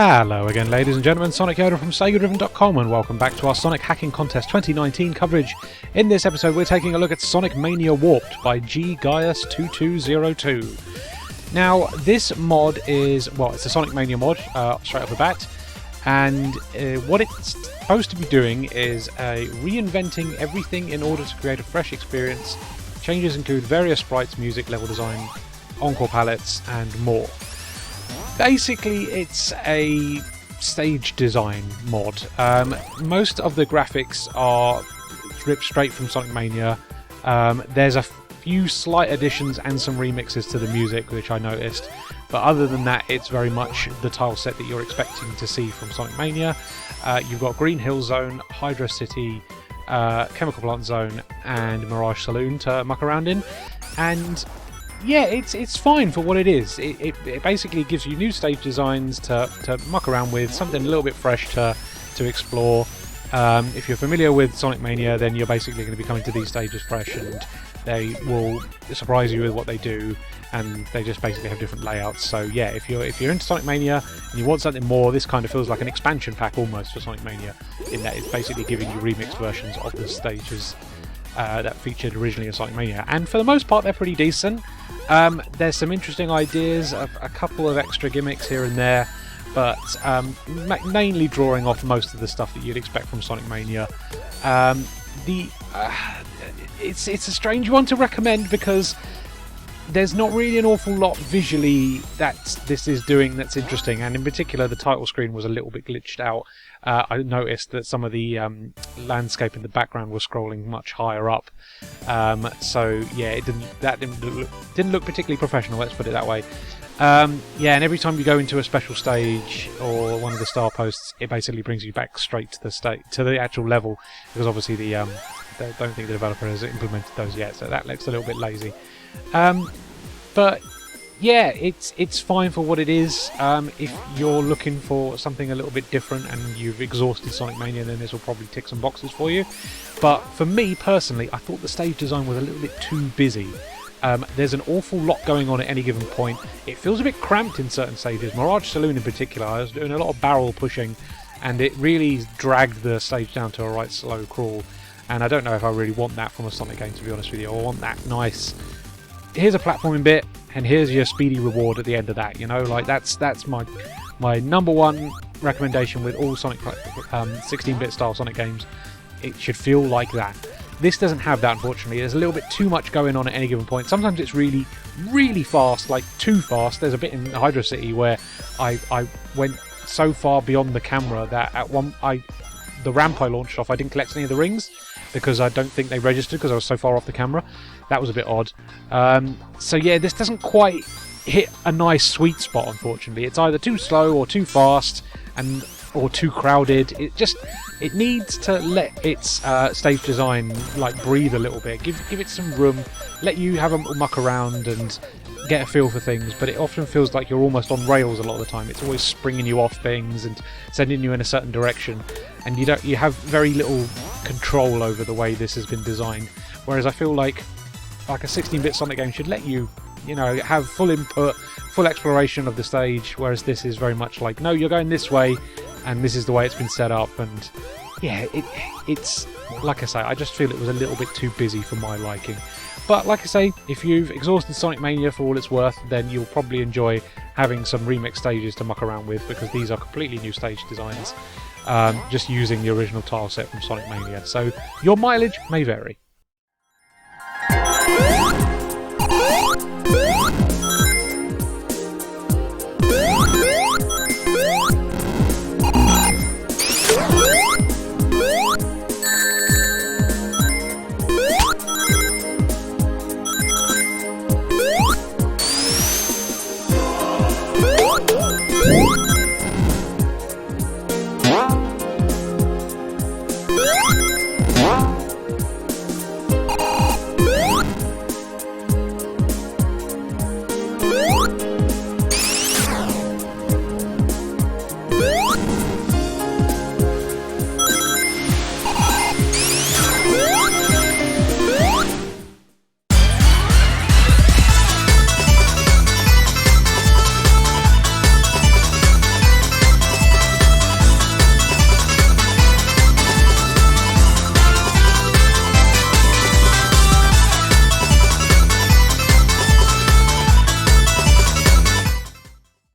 Hello again, ladies and gentlemen, Sonic Yoda from SEGADriven.com, and welcome back to our Sonic Hacking Contest 2019 coverage. In this episode we're taking a look at Sonic Mania Warped by GGaius2202. Now this mod is, well, it's a Sonic Mania mod, straight off the bat, and what it's supposed to be doing is reinventing everything in order to create a fresh experience. Changes include various sprites, music, level design, encore palettes and more. Basically, it's a stage design mod. Most of the graphics are ripped straight from Sonic Mania. There's a few slight additions and some remixes to the music, which I noticed. But other than that, it's very much the tile set that you're expecting to see from Sonic Mania. You've got Green Hill Zone, Hydra City, Chemical Plant Zone, and Mirage Saloon to muck around in. And yeah, it's fine for what it is. It basically gives you new stage designs to muck around with, something a little bit fresh to explore. If you're familiar with Sonic Mania, then you're basically going to be coming to these stages fresh, and they will surprise you with what they do, and they just basically have different layouts. So yeah, if you're into Sonic Mania and you want something more, this kind of feels like an expansion pack almost for Sonic Mania, in that it's basically giving you remixed versions of the stages that featured originally in Sonic Mania, and for the most part they're pretty decent. There's some interesting ideas, a couple of extra gimmicks here and there, but mainly drawing off most of the stuff that you'd expect from Sonic Mania. It's a strange one to recommend because there's not really an awful lot visually that this is doing that's interesting, and in particular the title screen was a little bit glitched out. I noticed that some of the landscape in the background was scrolling much higher up, so yeah, it didn't look particularly professional, let's put it that way. Yeah, and every time you go into a special stage or one of the star posts, it basically brings you back straight to the actual level, because obviously I don't think the developer has implemented those yet, so that looks a little bit lazy. But yeah, it's fine for what it is. If you're looking for something a little bit different and you've exhausted Sonic Mania, then this will probably tick some boxes for you. But for me personally, I thought the stage design was a little bit too busy. There's an awful lot going on at any given point. It feels a bit cramped in certain stages. Mirage Saloon in particular, I was doing a lot of barrel pushing, and it really dragged the stage down to a right slow crawl. And I don't know if I really want that from a Sonic game, to be honest with you. I want that nice, here's a platforming bit, and here's your speedy reward at the end of that. You know, like that's my number one recommendation with all Sonic 16-bit style Sonic games. It should feel like that. This doesn't have that, unfortunately. There's a little bit too much going on at any given point. Sometimes it's really, really fast, like too fast. There's a bit in Hydra City where I went so far beyond the camera that the ramp I launched off, I didn't collect any of the rings because I don't think they registered because I was so far off the camera. That was a bit odd. So yeah, this doesn't quite hit a nice sweet spot, unfortunately. It's either too slow or too fast, or too crowded. It needs to let its stage design like breathe a little bit. Give it some room. Let you have a muck around and get a feel for things. But it often feels like you're almost on rails a lot of the time. It's always springing you off things and sending you in a certain direction, and you have very little control over the way this has been designed. Whereas I feel like a 16-bit Sonic game should let you, have full input, full exploration of the stage, whereas this is very much like, no, you're going this way, and this is the way it's been set up. And yeah, it's like I say, I just feel it was a little bit too busy for my liking. But like I say, if you've exhausted Sonic Mania for all it's worth, then you'll probably enjoy having some remix stages to muck around with, because these are completely new stage designs, just using the original tile set from Sonic Mania. So your mileage may vary.